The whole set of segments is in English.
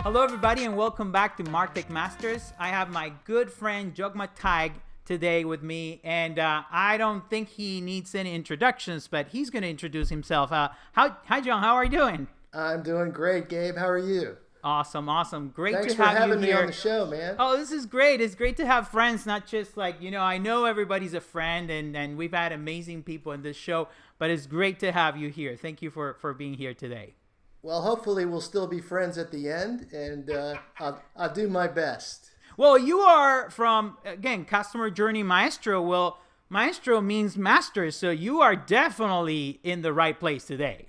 Hello, everybody, and welcome back to MarTech Masters. I have my good friend John McTigue today with me, and I don't think he needs any introductions, but he's going to introduce himself. Hi, John. How are you doing? I'm doing great, Gabe. How are you? Awesome. Great Thanks to for have you having me here. on the show, man. Oh, this is great. It's great to have friends, not just I know everybody's a friend, and we've had amazing people in this show, but it's great to have you here. Thank you for being here today. Well, hopefully we'll still be friends at the end, and I'll do my best. Well, you are from, again, Customer Journey Maestro. Well, Maestro means master, so you are definitely in the right place today.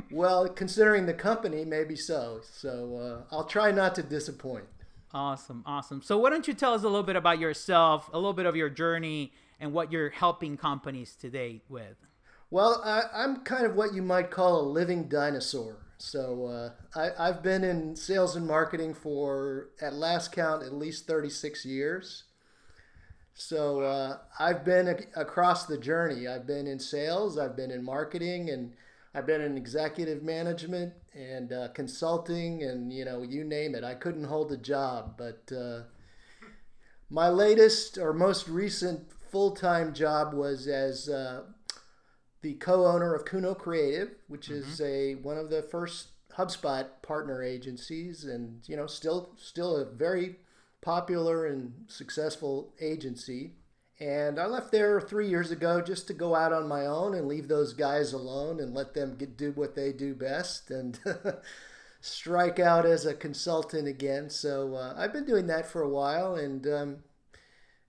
Well, considering the company, maybe so. So I'll try not to disappoint. Awesome. So why don't you tell us a little bit about yourself, a little bit of your journey, and what you're helping companies today with? Well, I'm kind of what you might call a living dinosaur. So I've been in sales and marketing for, at last count, at least 36 years. So I've been across the journey. I've been in sales, I've been in marketing, and I've been in executive management and consulting, and you name it. I couldn't hold a job, but my latest or most recent full-time job was as the co-owner of Kuno Creative, which is one of the first HubSpot partner agencies, and still a very popular and successful agency. And I left there 3 years ago just to go out on my own and leave those guys alone and let them do what they do best and strike out as a consultant again. So I've been doing that for a while, and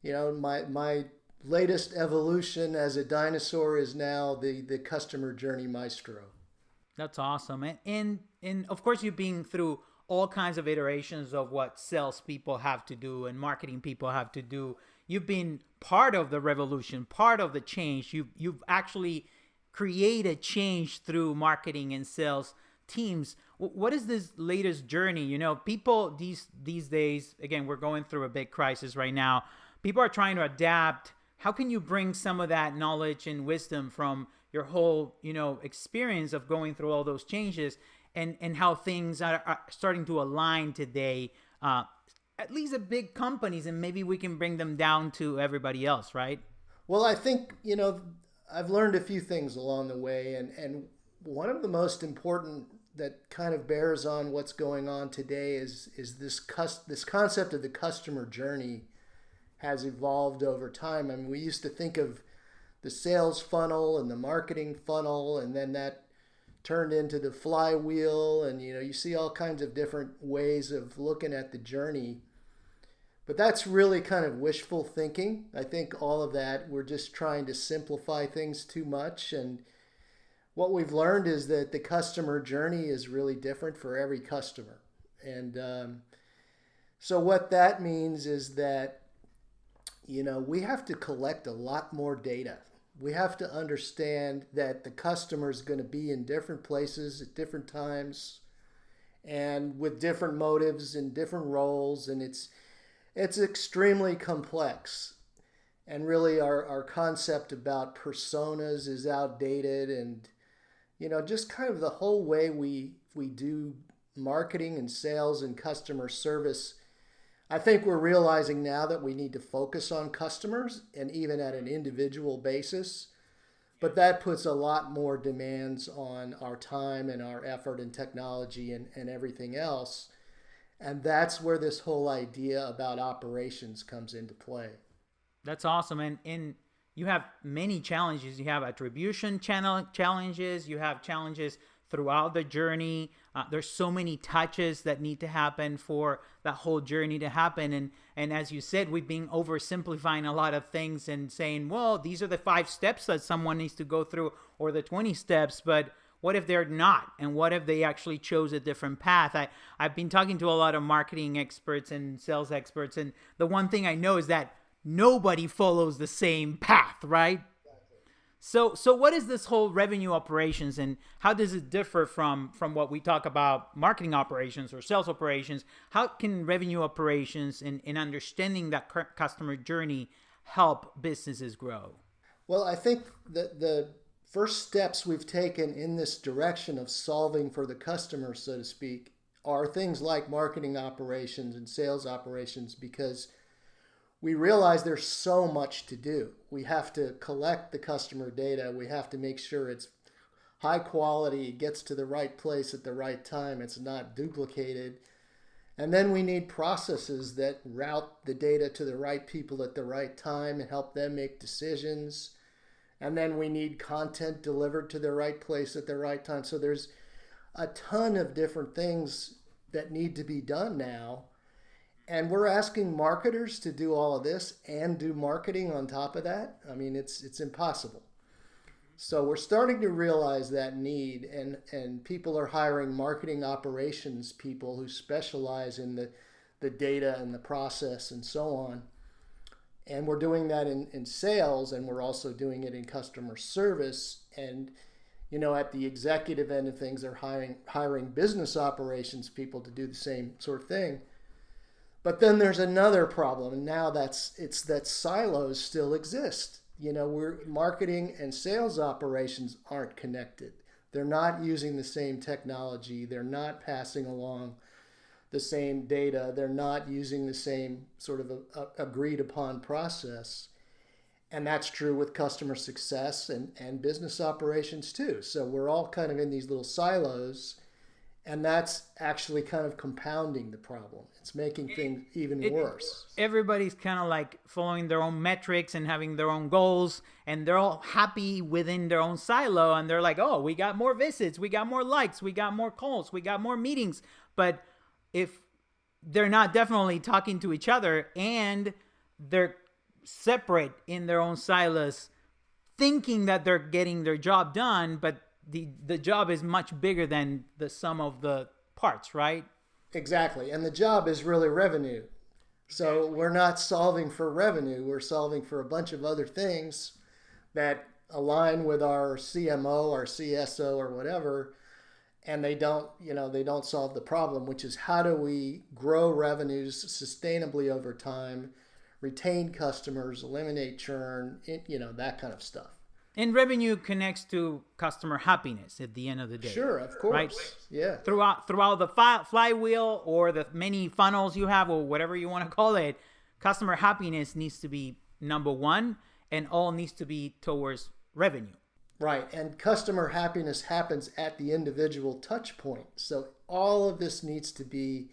my latest evolution as a dinosaur is now the Customer Journey Maestro. That's awesome. And of course, you've been through all kinds of iterations of what salespeople have to do and marketing people have to do. You've been part of the revolution, part of the change. You've actually created change through marketing and sales teams. What is this latest journey? People these days, again, we're going through a big crisis right now. People are trying to adapt. How can you bring some of that knowledge and wisdom from your whole, experience of going through all those changes and how things are starting to align today, at least at big companies, and maybe we can bring them down to everybody else, right? Well, I think, I've learned a few things along the way, and one of the most important that kind of bears on what's going on today is this concept of the customer journey has evolved over time. I mean, we used to think of the sales funnel and the marketing funnel, and then that turned into the flywheel, and you see all kinds of different ways of looking at the journey. But that's really kind of wishful thinking. I think all of that, we're just trying to simplify things too much, and what we've learned is that the customer journey is really different for every customer. And so what that means is that we have to collect a lot more data. We have to understand that the customer is going to be in different places at different times and with different motives and different roles. And it's extremely complex. And really our concept about personas is outdated, and, just kind of the whole way we do marketing and sales and customer service. I think we're realizing now that we need to focus on customers, and even at an individual basis, but that puts a lot more demands on our time and our effort and technology and everything else. And that's where this whole idea about operations comes into play. That's awesome. And you have many challenges. You have attribution challenges. You have challenges throughout the journey. There's so many touches that need to happen for that whole journey to happen. And as you said, we've been oversimplifying a lot of things and saying, well, these are the 5 steps that someone needs to go through, or the 20 steps. But what if they're not? And what if they actually chose a different path? I've been talking to a lot of marketing experts and sales experts, and the one thing I know is that nobody follows the same path, right? So what is this whole revenue operations, and how does it differ from what we talk about marketing operations or sales operations? How can revenue operations in understanding that customer journey help businesses grow? Well, I think that the first steps we've taken in this direction of solving for the customer, so to speak, are things like marketing operations and sales operations, because we realize there's so much to do. We have to collect the customer data. We have to make sure it's high quality, gets to the right place at the right time, it's not duplicated. And then we need processes that route the data to the right people at the right time and help them make decisions. And then we need content delivered to the right place at the right time. So there's a ton of different things that need to be done now. And we're asking marketers to do all of this and do marketing on top of that. I mean, it's impossible. So we're starting to realize that need, and people are hiring marketing operations people who specialize in the data and the process and so on. And we're doing that in sales, and we're also doing it in customer service. And, you know, at the executive end of things, they're hiring business operations people to do the same sort of thing. But then there's another problem, and now it's that silos still exist. You know, marketing and sales operations aren't connected. They're not using the same technology. They're not passing along the same data. They're not using the same sort of agreed upon process. And that's true with customer success and business operations too. So we're all kind of in these little silos, and that's actually kind of compounding the problem. It's making things even worse. Everybody's kind of like following their own metrics and having their own goals, and they're all happy within their own silo. And they're like, oh, we got more visits, we got more likes, we got more calls, we got more meetings. But if they're not definitely talking to each other and they're separate in their own silos, thinking that they're getting their job done, but the job is much bigger than the sum of the parts, right? Exactly. And the job is really revenue. So we're not solving for revenue. We're solving for a bunch of other things that align with our CMO, our CSO, or whatever. And they don't solve the problem, which is how do we grow revenues sustainably over time, retain customers, eliminate churn, that kind of stuff. And revenue connects to customer happiness at the end of the day. Sure, of course. Right? Yeah. Throughout the flywheel or the many funnels you have or whatever you want to call it, customer happiness needs to be number one, and all needs to be towards revenue. Right. And customer happiness happens at the individual touch point. So all of this needs to be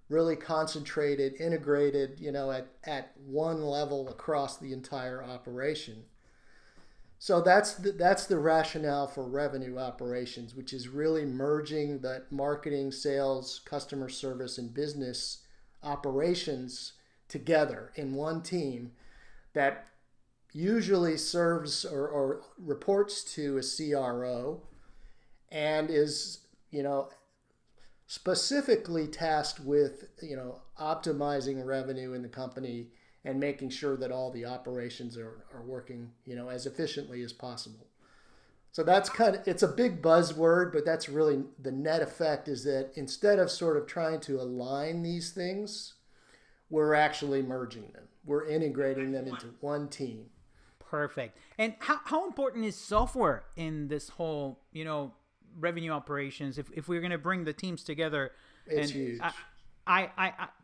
really concentrated, integrated, at one level across the entire operation. So that's the rationale for revenue operations, which is really merging the marketing, sales, customer service, and business operations together in one team that usually serves or reports to a CRO and is, specifically tasked with, optimizing revenue in the company and making sure that all the operations are working, as efficiently as possible. So that's it's a big buzzword, but that's really the net effect, is that instead of sort of trying to align these things, we're actually merging them. We're integrating them into one team. Perfect. And how important is software in this whole, revenue operations? If we're going to bring the teams together, it's huge.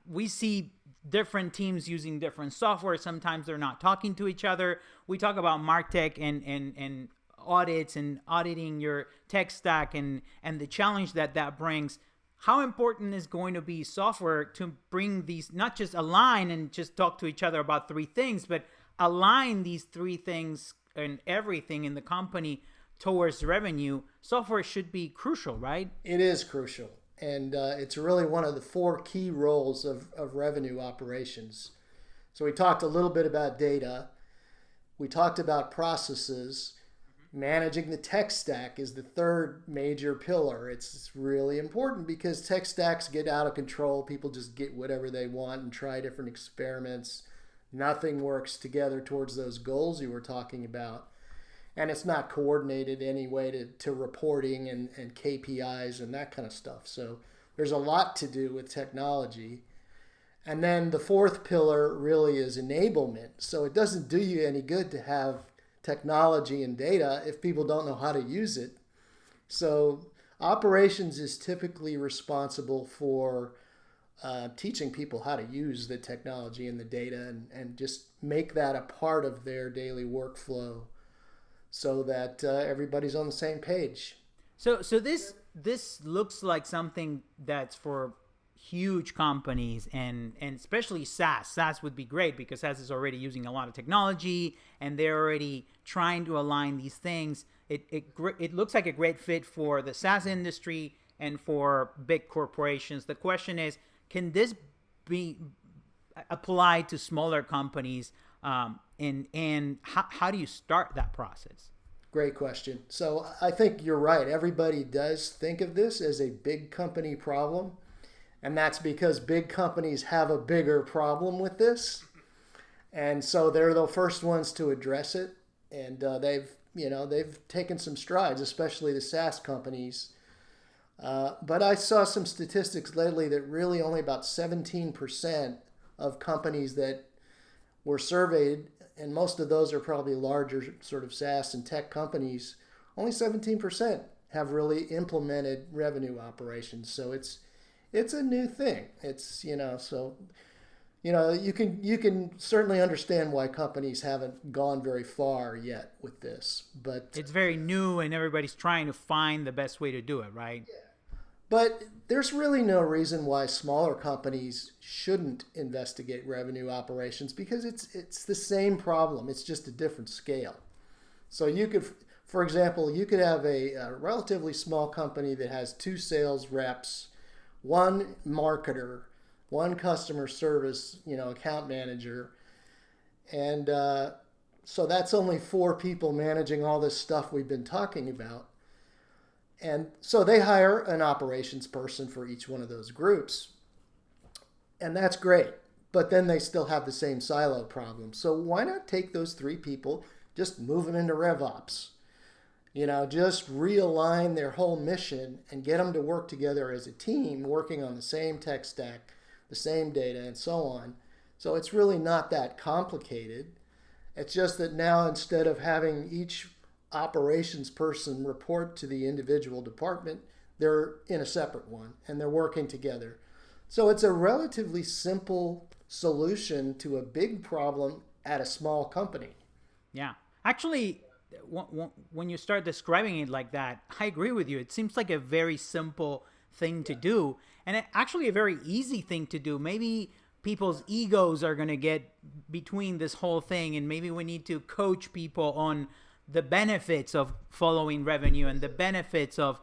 We see different teams using different software. Sometimes they're not talking to each other. We talk about MarTech and audits and auditing your tech stack and the challenge that brings. How important is going to be software to bring these, not just align and just talk to each other about three things, but align these three things and everything in the company towards revenue? Software should be crucial, right? It is crucial. And it's really one of the four key roles of revenue operations. So we talked a little bit about data. We talked about processes. Managing the tech stack is the third major pillar. It's really important because tech stacks get out of control. People just get whatever they want and try different experiments. Nothing works together towards those goals you were talking about. And it's not coordinated anyway to reporting and KPIs and that kind of stuff. So there's a lot to do with technology. And then the fourth pillar really is enablement. So it doesn't do you any good to have technology and data if people don't know how to use it. So Operations is typically responsible for teaching people how to use the technology and the data and just make that a part of their daily workflow so that everybody's on the same page. So this looks like something that's for huge companies and especially SaaS. SaaS would be great because SaaS is already using a lot of technology and they're already trying to align these things. It looks like a great fit for the SaaS industry and for big corporations. The question is, can this be applied to smaller companies? And how do you start that process? Great question. So I think you're right. Everybody does think of this as a big company problem. And that's because big companies have a bigger problem with this. And so they're the first ones to address it. And they've taken some strides, especially the SaaS companies. But I saw some statistics lately that really only about 17% of companies that were surveyed, and most of those are probably larger sort of SaaS and tech companies, only 17% have really implemented revenue operations. So it's a new thing. You can certainly understand why companies haven't gone very far yet with this, but it's very new and everybody's trying to find the best way to do it, right? Yeah. But there's really no reason why smaller companies shouldn't investigate revenue operations because it's the same problem. It's just a different scale. So you could, for example, have a relatively small company that has 2 sales reps, 1 marketer, 1 customer service, account manager. And so that's only 4 people managing all this stuff we've been talking about. And so they hire an operations person for each one of those groups. And that's great. But then they still have the same silo problem. So why not take those 3 people, just move them into RevOps? Just realign their whole mission and get them to work together as a team, working on the same tech stack, the same data, and so on. So it's really not that complicated. It's just that now instead of having each operations person report to the individual department, they're in a separate one and they're working together. So it's a relatively simple solution to a big problem at a small company. Yeah. Actually, when you start describing it like that, I agree with you. It seems like a very simple thing to do and actually a very easy thing to do. Maybe people's egos are going to get between this whole thing and maybe we need to coach people on the benefits of following revenue and the benefits of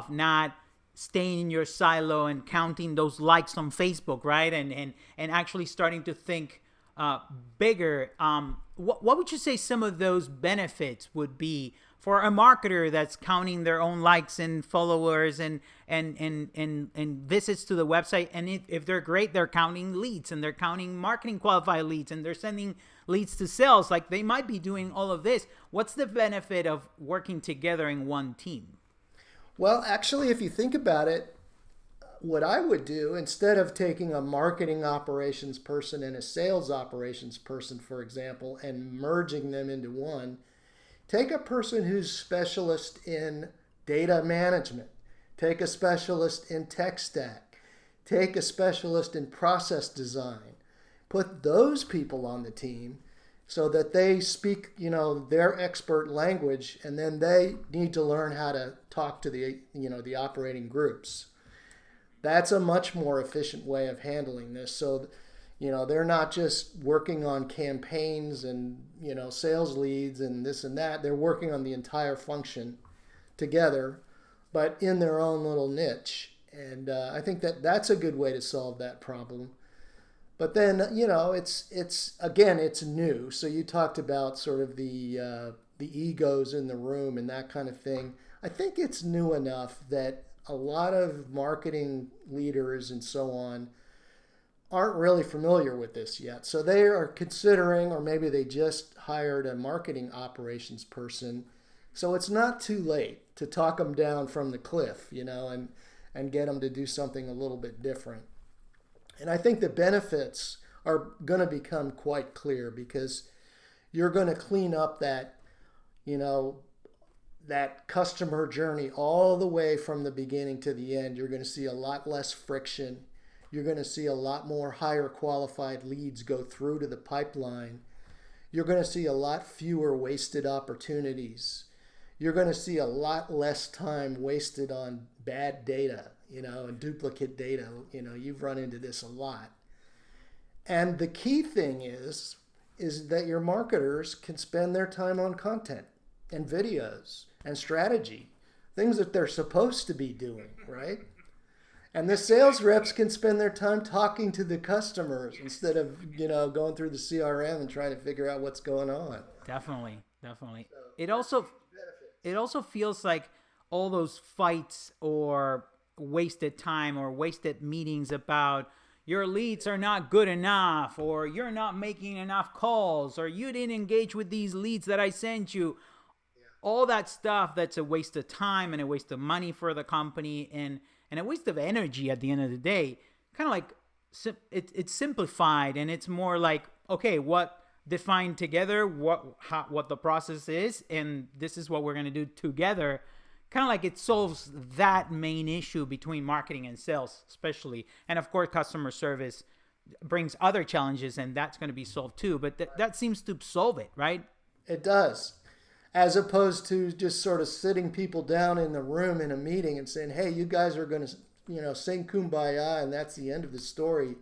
not staying in your silo and counting those likes on Facebook, right? And actually starting to think bigger. What would you say some of those benefits would be for a marketer that's counting their own likes and followers and visits to the website? And if they're great, they're counting leads and they're counting marketing qualified leads and they're sending leads to sales. Like they might be doing all of this. What's the benefit of working together in one team? Well, actually, if you think about it, what I would do instead of taking a marketing operations person and a sales operations person, for example, and merging them into one, take a person who's specialist in data management, take a specialist in tech stack, take a specialist in process design, put those people on the team so that they speak, their expert language, and then they need to learn how to talk to the operating groups. That's a much more efficient way of handling this. So, they're not just working on campaigns and, sales leads and this and that. They're working on the entire function together, but in their own little niche. And I think that's a good way to solve that problem. But then, it's new. So you talked about sort of the egos in the room and that kind of thing. I think it's new enough that a lot of marketing leaders and so on aren't really familiar with this yet. So they are considering, or maybe they just hired a marketing operations person. So it's not too late to talk them down from the cliff, and get them to do something a little bit different. And I think the benefits are going to become quite clear because you're going to clean up that, that customer journey all the way from the beginning to the end, you're going to see a lot less friction. You're going to see a lot more higher qualified leads go through to the pipeline. You're going to see a lot fewer wasted opportunities. You're going to see a lot less time wasted on bad data, and duplicate data. You've run into this a lot. And the key thing is that your marketers can spend their time on content and videos and strategy, things that they're supposed to be doing, right? And the sales reps can spend their time talking to the customers instead of, going through the CRM and trying to figure out what's going on. Definitely. It also feels like all those fights or wasted time or wasted meetings about your leads are not good enough, or you're not making enough calls, or you didn't engage with these leads that I sent you. All that stuff, that's a waste of time and a waste of money for the company and a waste of energy at the end of the day. Kind of like it's simplified, and it's more like, okay, what define together what the process is, and this is what we're going to do together. Kind of like it solves that main issue between marketing and sales, especially. And of course, customer service brings other challenges, and that's going to be solved too. But that seems to solve it, right? It does. As opposed to just sort of sitting people down in the room in a meeting and saying, hey, you guys are going to, sing Kumbaya, and that's the end of the story.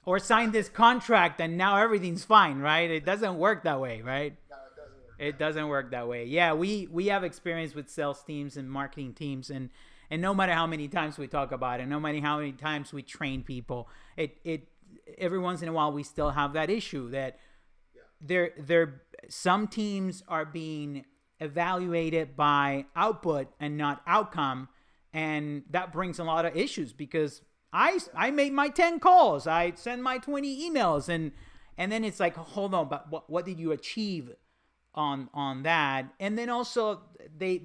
Or sign this contract and now everything's fine, right? It doesn't work that way, right? No, it doesn't work. It doesn't work that way. Yeah, we have experience with sales teams and marketing teams, and no matter how many times we talk about it, no matter how many times we train people, it every once in a while we still have that issue that some teams are being evaluated by output and not outcome, and that brings a lot of issues because I made my 10 calls, I sent my 20 emails, and then it's like, hold on, but what did you achieve on that? And then also they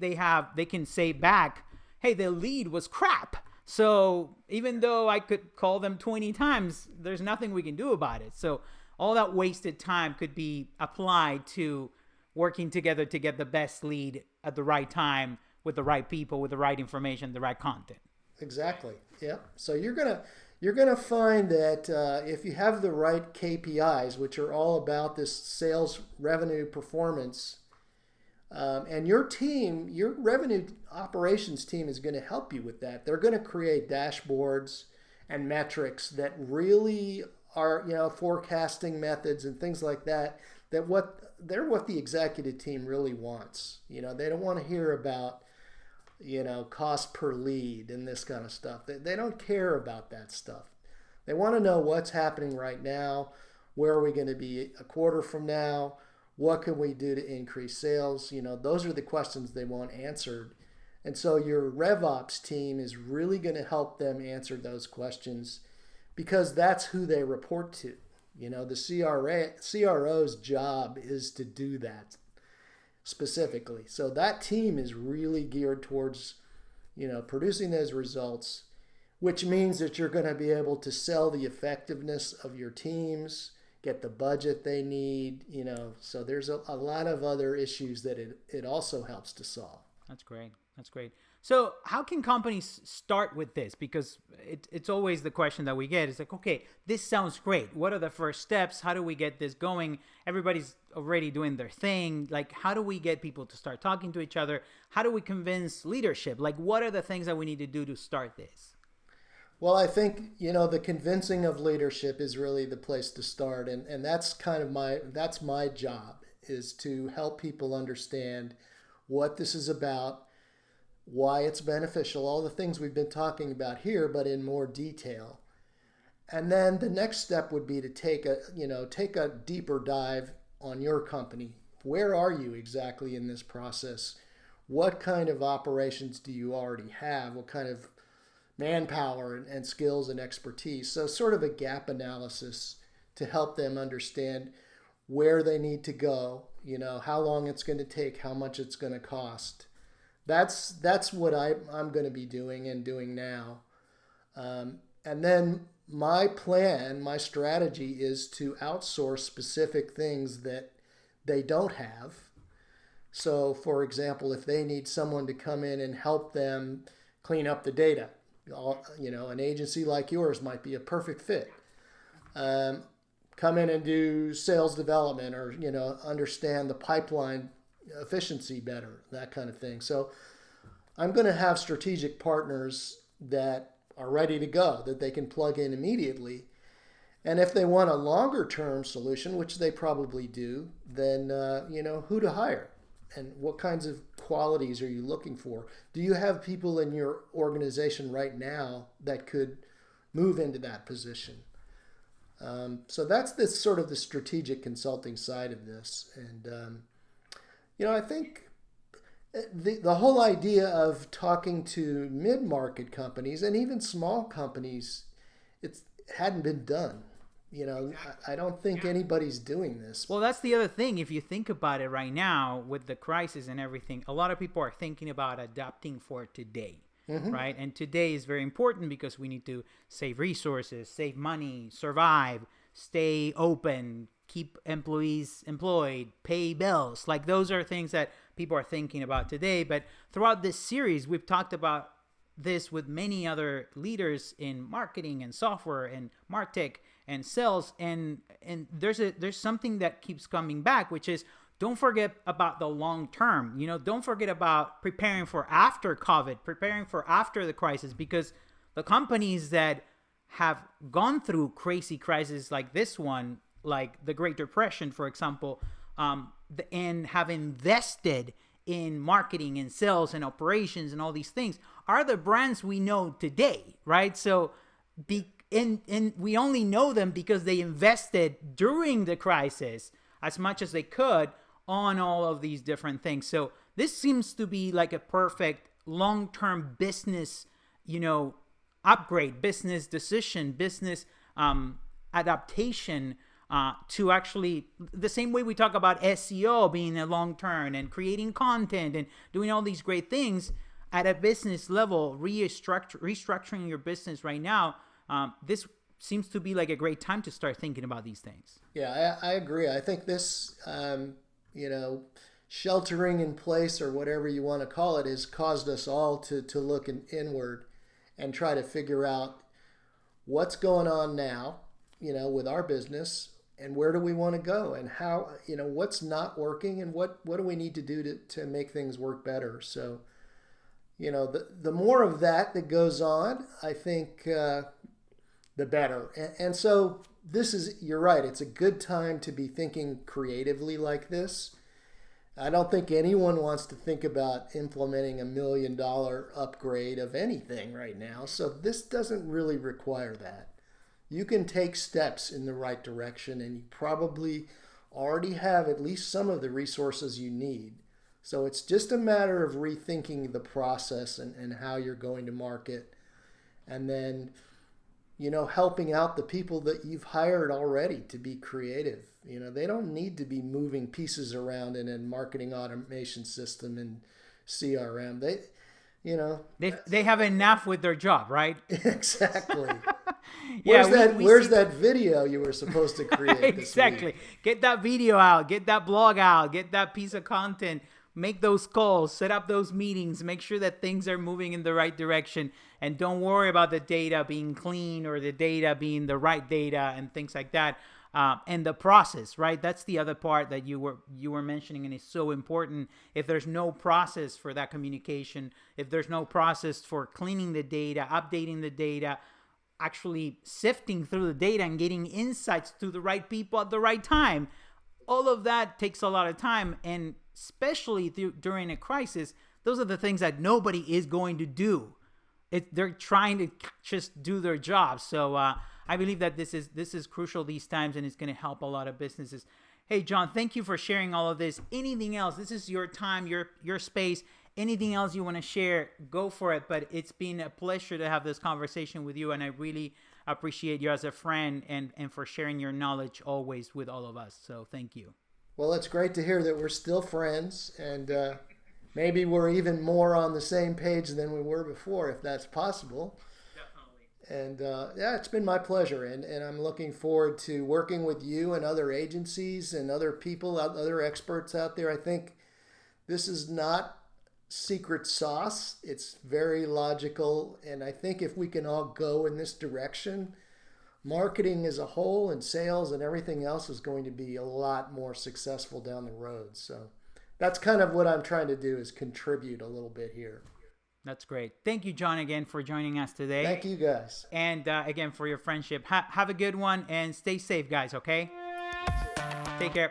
can say back, hey, the lead was crap. So even though I could call them 20 times, there's nothing we can do about it. So all that wasted time could be applied to working together to get the best lead at the right time with the right people, with the right information, the right content. Exactly. Yeah. So you're gonna find that if you have the right KPIs, which are all about this sales revenue performance, and your revenue operations team is going to help you with that. They're going to create dashboards and metrics that really are, forecasting methods and things like that. What the executive team really wants. They don't want to hear about cost per lead and this kind of stuff. They don't care about that stuff. They want to know what's happening right now. Where are we going to be a quarter from now? What can we do to increase sales? Those are the questions they want answered. And so your RevOps team is really going to help them answer those questions because that's who they report to. The CRO's job is to do that specifically. So that team is really geared towards, producing those results, which means that you're going to be able to sell the effectiveness of your teams, get the budget they need, so there's a lot of other issues that it also helps to solve. That's great. So how can companies start with this? Because it's always the question that we get. It's like, okay, this sounds great. What are the first steps? How do we get this going? Everybody's already doing their thing. Like, how do we get people to start talking to each other? How do we convince leadership? Like, what are the things that we need to do to start this? Well, I think, the convincing of leadership is really the place to start. And that's kind of my job, is to help people understand what this is about, why it's beneficial, all the things we've been talking about here, but in more detail. And then the next step would be to take a deeper dive on your company. Where are you exactly in this process? What kind of operations do you already have? What kind of manpower and skills and expertise? So sort of a gap analysis to help them understand where they need to go, how long it's going to take, how much it's going to cost. That's what I'm going to be doing and doing now. And then my strategy is to outsource specific things that they don't have, So, for example, if they need someone to come in and help them clean up the data, an agency like yours might be a perfect fit. Come in and do sales development, or understand the pipeline efficiency better, that kind of thing. So I'm going to have strategic partners that are ready to go, that they can plug in immediately. And if they want a longer term solution, which they probably do, then who to hire and what kinds of qualities are you looking for? Do you have people in your organization right now that could move into that position? So that's this sort of the strategic consulting side of this. And, I think the whole idea of talking to mid-market companies and even small companies, it hadn't been done. I don't think anybody's doing this. Well, that's the other thing. If you think about it right now with the crisis and everything, a lot of people are thinking about adapting for today. Right? And today is very important because we need to save resources, save money, survive, stay open, keep employees employed, pay bills. Like those are things that people are thinking about today. But throughout this series, we've talked about this with many other leaders in marketing and software and MarTech and sales. And there's something that keeps coming back, which is don't forget about the long term. Don't forget about preparing for after COVID, preparing for after the crisis, because the companies that have gone through crazy crises like this one, like the Great Depression, for example, and have invested in marketing and sales and operations and all these things are the brands we know today, right? So and we only know them because they invested during the crisis as much as they could on all of these different things. So this seems to be like a perfect long-term business, upgrade, business decision, business adaptation to actually the same way we talk about SEO being a long-term and creating content and doing all these great things at a business level, restructuring your business right now. This seems to be like a great time to start thinking about these things. Yeah, I agree. I think this, sheltering in place or whatever you want to call it has caused us all to look inward and try to figure out what's going on now, with our business and where do we want to go and how, what's not working and what do we need to do to make things work better. So, the more of that goes on, I think the better. And so you're right, it's a good time to be thinking creatively like this. I don't think anyone wants to think about implementing $1 million upgrade of anything right now. So this doesn't really require that. You can take steps in the right direction and you probably already have at least some of the resources you need. So it's just a matter of rethinking the process and how you're going to market. And then, helping out the people that you've hired already to be creative. They don't need to be moving pieces around in a marketing automation system and CRM. They have enough with their job, right? Exactly. Where's that video you were supposed to create? Exactly. This week? Get that video out. Get that blog out. Get that piece of content. Make those calls. Set up those meetings. Make sure that things are moving in the right direction. And don't worry about the data being clean or the data being the right data and things like that. And the process, right? That's the other part that you were mentioning, and it's so important. If there's no process for that communication, if there's no process for cleaning the data, updating the data, actually sifting through the data and getting insights to the right people at the right time, all of that takes a lot of time. And especially during a crisis, those are the things that nobody is going to do. They're trying to just do their job. So I believe that this is crucial these times, and it's going to help a lot of businesses. Hey, John, thank you for sharing all of this. Anything else? This is your time, your space. Anything else you want to share, go for it. But it's been a pleasure to have this conversation with you, and I really appreciate you as a friend and for sharing your knowledge always with all of us. So thank you. Well, it's great to hear that we're still friends, and maybe we're even more on the same page than we were before, if that's possible. And it's been my pleasure, and I'm looking forward to working with you and other agencies and other people, other experts out there. I think This is not secret sauce. It's very logical. And I think if we can all go in this direction, marketing as a whole and sales and everything else is going to be a lot more successful down the road. So that's kind of what I'm trying to do, is contribute a little bit here. That's great. Thank you, John, again for joining us today. Thank you, guys. And again, for your friendship. Have a good one and stay safe, guys, okay? Take care.